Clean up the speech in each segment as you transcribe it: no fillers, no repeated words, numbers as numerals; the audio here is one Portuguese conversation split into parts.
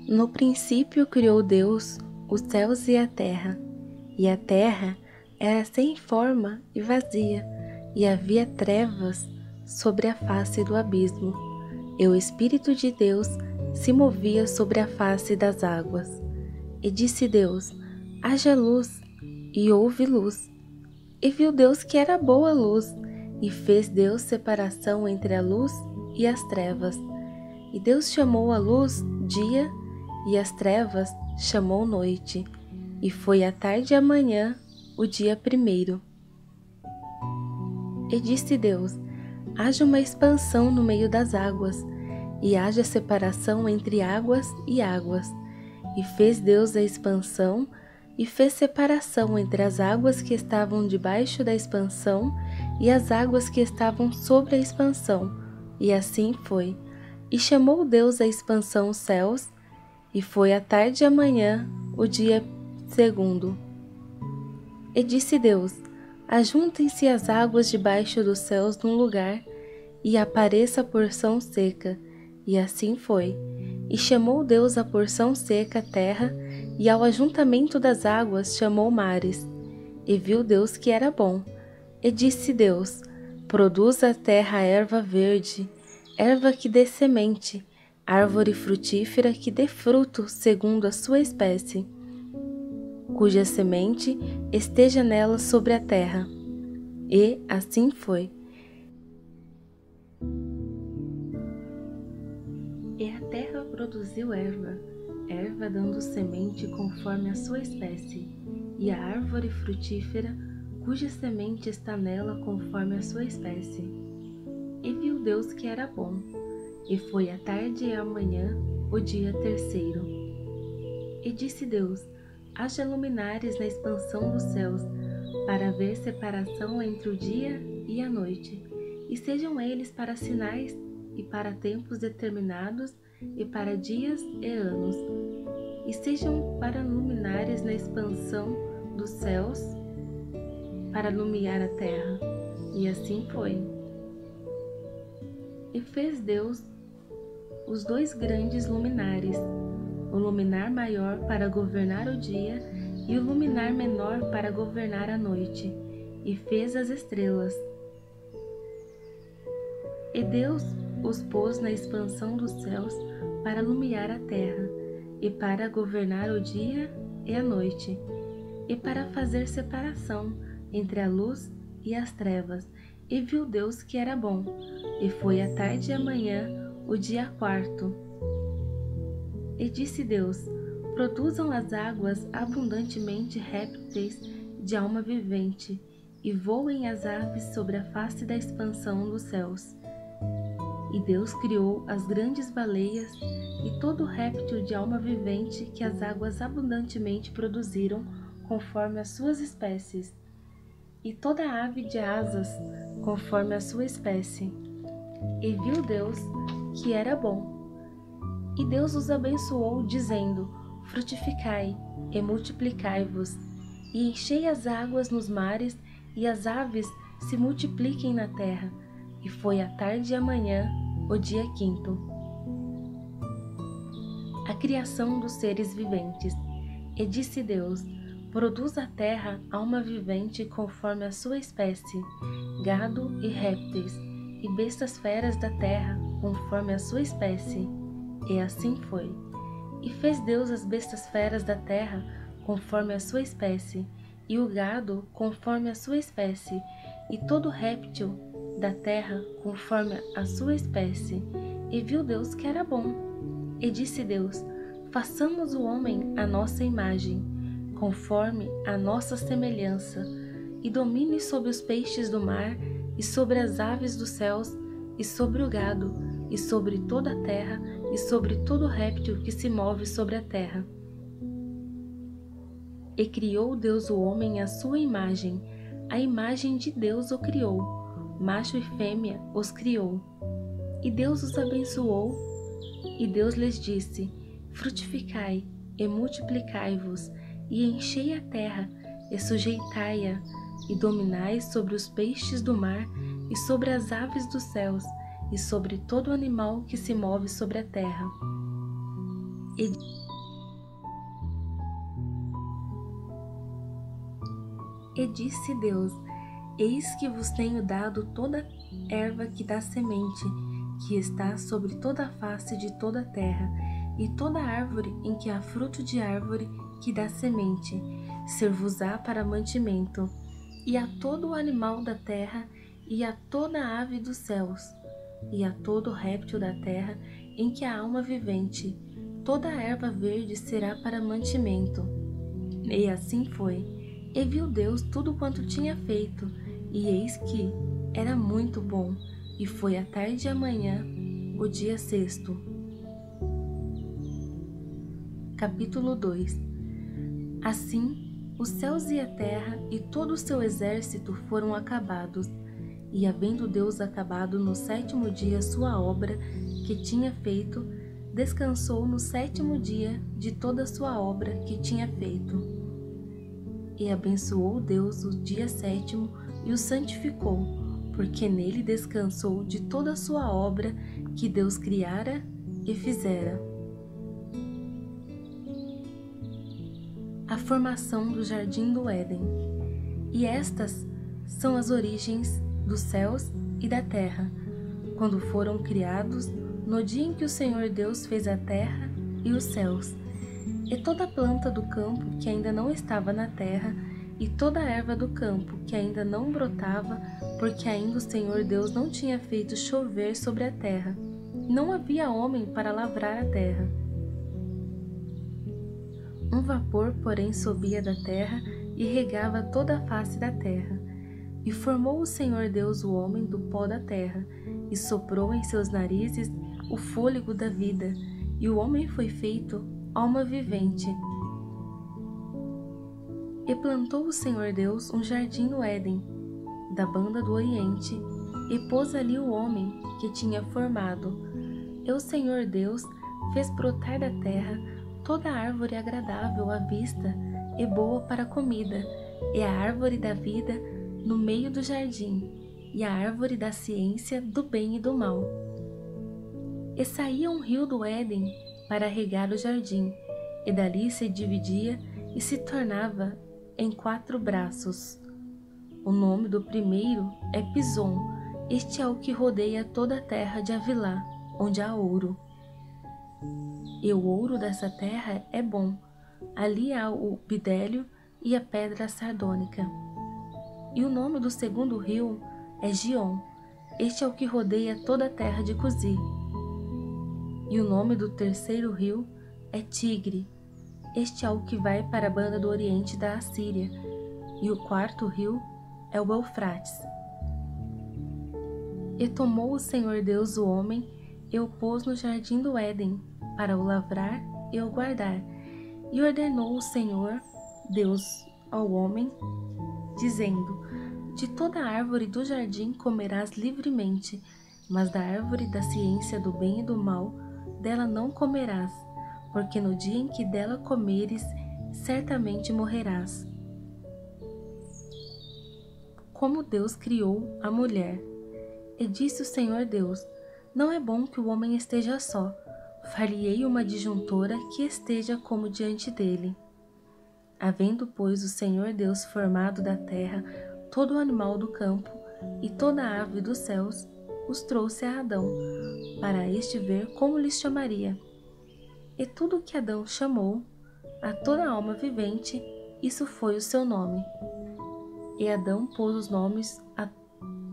No princípio criou Deus os céus e a terra era sem forma e vazia, e havia trevas sobre a face do abismo, e o Espírito de Deus se movia sobre a face das águas. E disse Deus: haja luz, e houve luz. E viu Deus que era boa a luz, e fez Deus separação entre a luz e as trevas. E Deus chamou a luz dia, e as trevas chamou noite. E foi a tarde e a manhã, o dia primeiro. E disse Deus: haja uma expansão no meio das águas, e haja separação entre águas e águas. E fez Deus a expansão, e fez separação entre as águas que estavam debaixo da expansão e as águas que estavam sobre a expansão. E assim foi. E chamou Deus a expansão céus, e foi a tarde e a manhã, o dia segundo. E disse Deus: ajuntem-se as águas debaixo dos céus num lugar, e apareça a porção seca. E assim foi. E chamou Deus a porção seca terra, e ao ajuntamento das águas chamou mares. E viu Deus que era bom. E disse Deus: produza a terra erva verde, erva que dê semente, árvore frutífera que dê fruto segundo a sua espécie, cuja semente esteja nela sobre a terra. E assim foi. E a terra produziu erva, erva dando semente conforme a sua espécie, e a árvore frutífera, cuja semente está nela conforme a sua espécie. E viu Deus que era bom. E foi a tarde e a manhã, o dia terceiro. E disse Deus: haja luminares na expansão dos céus, para haver separação entre o dia e a noite, e sejam eles para sinais, e para tempos determinados, e para dias e anos, e sejam para luminares na expansão dos céus, para iluminar a terra. E assim foi. E fez Deus os dois grandes luminares, o luminar maior para governar o dia e o luminar menor para governar a noite, e fez as estrelas. E Deus os pôs na expansão dos céus para iluminar a terra, e para governar o dia e a noite, e para fazer separação entre a luz e as trevas. E viu Deus que era bom. E foi a tarde e a manhã, o dia quarto. E disse Deus: produzam as águas abundantemente répteis de alma vivente, e voem as aves sobre a face da expansão dos céus. E Deus criou as grandes baleias e todo réptil de alma vivente que as águas abundantemente produziram conforme as suas espécies, e toda ave de asas conforme a sua espécie. E viu Deus que era bom. E Deus os abençoou, dizendo: frutificai e multiplicai-vos, e enchei as águas nos mares, e as aves se multipliquem na terra. E foi a tarde e a manhã, o dia quinto. A criação dos seres viventes. E disse Deus: produz a terra alma vivente conforme a sua espécie, gado e répteis, e bestas feras da terra conforme a sua espécie. E assim foi. E fez Deus as bestas feras da terra conforme a sua espécie, e o gado conforme a sua espécie, e todo réptil da terra conforme a sua espécie. E viu Deus que era bom. E disse Deus: façamos o homem à nossa imagem, conforme a nossa semelhança, e domine sobre os peixes do mar, e sobre as aves dos céus, e sobre o gado, e sobre toda a terra, e sobre todo réptil que se move sobre a terra. E criou Deus o homem à sua imagem, a imagem de Deus o criou, macho e fêmea os criou. E Deus os abençoou, E Deus lhes disse: frutificai e multiplicai-vos, e enchei a terra, e sujeitai-a, e dominai sobre os peixes do mar, e sobre as aves dos céus, e sobre todo animal que se move sobre a terra. E disse Deus: eis que vos tenho dado toda erva que dá semente, que está sobre toda a face de toda a terra, e toda árvore em que há fruto de árvore que dá semente, ser-vos-á para mantimento, e a todo o animal da terra, e a toda a ave dos céus, e a todo réptil da terra em que há alma vivente, toda a erva verde será para mantimento. E assim foi. E viu Deus tudo quanto tinha feito, e eis que era muito bom, e foi a tarde e a manhã, o dia sexto. Capítulo 2. Assim, os céus e a terra e todo o seu exército foram acabados, e havendo Deus acabado no sétimo dia sua obra que tinha feito, descansou no sétimo dia de toda a sua obra que tinha feito. E abençoou Deus o dia sétimo e o santificou, porque nele descansou de toda a sua obra que Deus criara e fizera. A formação do jardim do Éden. E estas são as origens dos céus e da terra, quando foram criados no dia em que o Senhor Deus fez a terra e os céus, e toda a planta do campo que ainda não estava na terra, e toda a erva do campo que ainda não brotava, porque ainda o Senhor Deus não tinha feito chover sobre a terra. Não havia homem para lavrar a terra. Um vapor, porém, subia da terra e regava toda a face da terra. E formou o Senhor Deus o homem do pó da terra, e soprou em seus narizes o fôlego da vida, e o homem foi feito alma vivente. E plantou o Senhor Deus um jardim no Éden, da banda do Oriente, e pôs ali o homem que tinha formado. E o Senhor Deus fez brotar da terra toda árvore agradável à vista e boa para a comida, e a árvore da vida no meio do jardim, e a árvore da ciência do bem e do mal. E saía um rio do Éden para regar o jardim, e dali se dividia e se tornava em 4 braços. O nome do primeiro é Pison. Este é o que rodeia toda a terra de Havilá, onde há ouro. E o ouro dessa terra é bom. Ali há o bidélio e a pedra sardônica. E o nome do segundo rio é Gion. Este é o que rodeia toda a terra de Cusi. E o nome do terceiro rio é Tigre. Este é o que vai para a banda do oriente da Assíria. E o quarto rio é o Eufrates. E tomou o Senhor Deus o homem e o pôs no jardim do Éden, para o lavrar e o guardar. E ordenou o Senhor Deus ao homem, dizendo: de toda árvore do jardim comerás livremente, mas da árvore da ciência do bem e do mal, dela não comerás, porque no dia em que dela comeres, certamente morrerás. Como Deus criou a mulher. E disse o Senhor Deus: não é bom que o homem esteja só. Far-lhe-ei uma adjuntora que esteja como diante dele. Havendo, pois, o Senhor Deus formado da terra todo o animal do campo e toda a ave dos céus, os trouxe a Adão, para este ver como lhes chamaria. E tudo o que Adão chamou, a toda a alma vivente, isso foi o seu nome. E Adão pôs os nomes a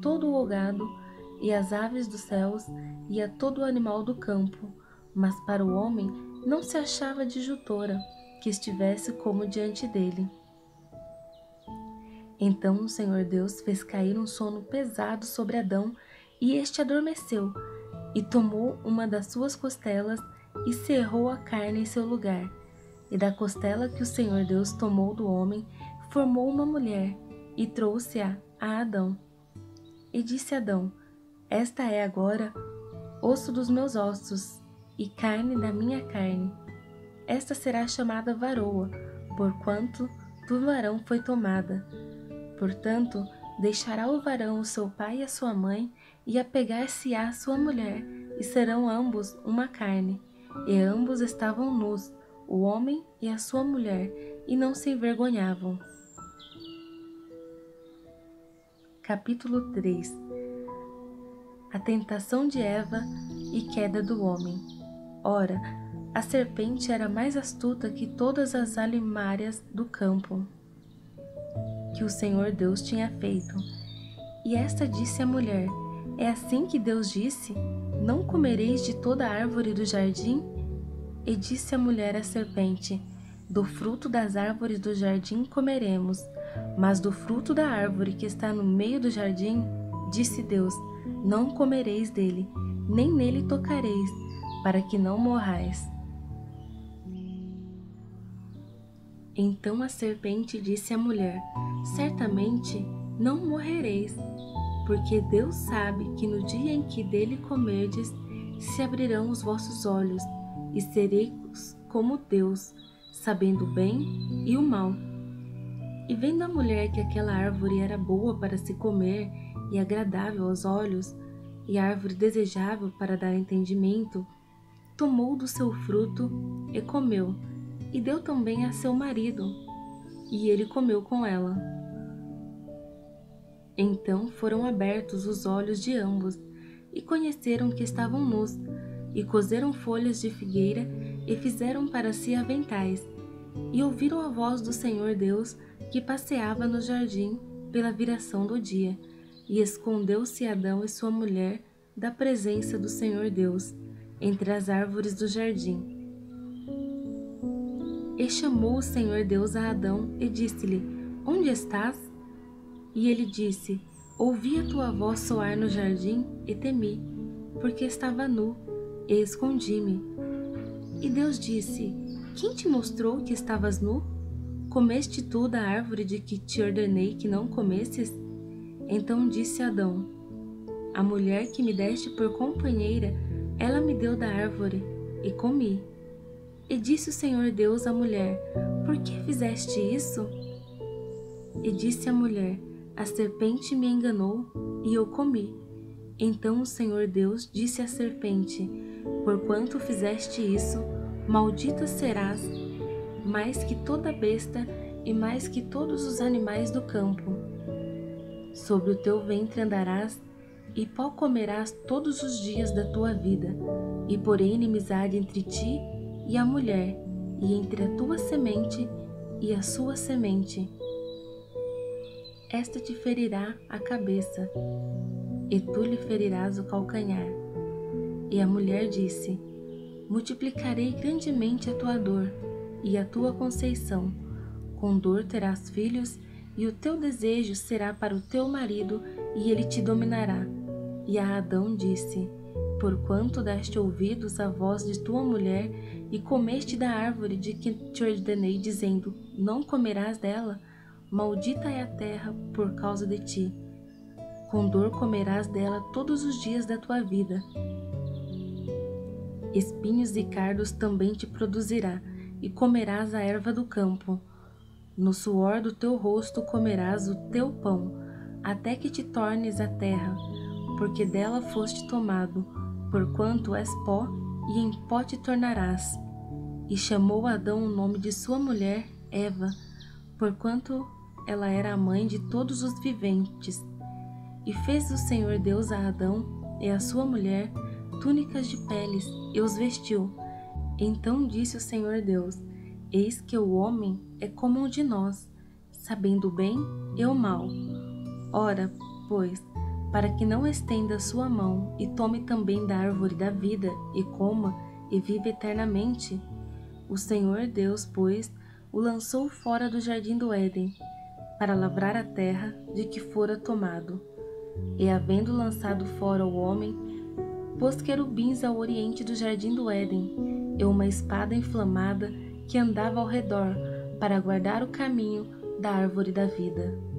todo o gado, e às aves dos céus, e a todo o animal do campo, mas para o homem não se achava adjuntora que estivesse como diante dele. Então o Senhor Deus fez cair um sono pesado sobre Adão, e este adormeceu, e tomou uma das suas costelas, e cerrou a carne em seu lugar. E da costela que o Senhor Deus tomou do homem, formou uma mulher, e trouxe-a a Adão. E disse Adão: esta é agora osso dos meus ossos e carne da minha carne. Esta será chamada varoa, porquanto do varão foi tomada. Portanto, deixará o varão o seu pai e a sua mãe, e apegar-se-á à sua mulher, e serão ambos uma carne. E ambos estavam nus, o homem e a sua mulher, e não se envergonhavam. Capítulo 3. A tentação de Eva e queda do homem. Ora, a serpente era mais astuta que todas as alimárias do campo que o Senhor Deus tinha feito. E esta disse à mulher: É assim que Deus disse: Não comereis de toda árvore do jardim? E disse a mulher à serpente: Do fruto das árvores do jardim comeremos, mas do fruto da árvore que está no meio do jardim, disse Deus: Não comereis dele, nem nele tocareis, para que não morrais. Então a serpente disse à mulher: Certamente não morrereis, porque Deus sabe que no dia em que dele comerdes, se abrirão os vossos olhos, e sereis como Deus, sabendo o bem e o mal. E vendo a mulher que aquela árvore era boa para se comer e agradável aos olhos, e árvore desejável para dar entendimento, tomou do seu fruto e comeu, e deu também a seu marido, e ele comeu com ela. Então foram abertos os olhos de ambos, e conheceram que estavam nus, e coseram folhas de figueira, e fizeram para si aventais, e ouviram a voz do Senhor Deus, que passeava no jardim pela viração do dia, e escondeu-se Adão e sua mulher da presença do Senhor Deus, entre as árvores do jardim. E chamou o Senhor Deus a Adão e disse-lhe: Onde estás? E ele disse: Ouvi a tua voz soar no jardim e temi, porque estava nu, e escondi-me. E Deus disse: Quem te mostrou que estavas nu? Comeste tu da árvore de que te ordenei que não comesses? Então disse Adão: A mulher que me deste por companheira, ela me deu da árvore, e comi. E disse o Senhor Deus à mulher: Por que fizeste isso? E disse a mulher: A serpente me enganou, e eu comi. Então o Senhor Deus disse à serpente: Porquanto fizeste isso, maldita serás, mais que toda besta e mais que todos os animais do campo. Sobre o teu ventre andarás, e pó comerás todos os dias da tua vida, e porém inimizade entre ti e a mulher, e entre a tua semente e a sua semente. Esta te ferirá a cabeça, e tu lhe ferirás o calcanhar. E a mulher disse: Multiplicarei grandemente a tua dor e a tua conceição. Com dor terás filhos, e o teu desejo será para o teu marido, e ele te dominará. E a Adão disse: Porquanto deste ouvidos à voz de tua mulher, e comeste da árvore de que te ordenei, dizendo: Não comerás dela, maldita é a terra por causa de ti. Com dor comerás dela todos os dias da tua vida. Espinhos e cardos também te produzirá, e comerás a erva do campo. No suor do teu rosto comerás o teu pão, até que te tornes a terra, porque dela foste tomado, porquanto és pó, e em pó te tornarás. E chamou Adão o nome de sua mulher Eva, porquanto ela era a mãe de todos os viventes. E fez o Senhor Deus a Adão e a sua mulher túnicas de peles, e os vestiu. Então disse o Senhor Deus: Eis que o homem é como um de nós, sabendo o bem e o mal. Ora, pois, para que não estenda a sua mão e tome também da árvore da vida, e coma, e viva eternamente. O Senhor Deus, pois, o lançou fora do jardim do Éden, para lavrar a terra de que fora tomado. E havendo lançado fora o homem, pôs querubins ao oriente do jardim do Éden, e uma espada inflamada que andava ao redor, para guardar o caminho da árvore da vida.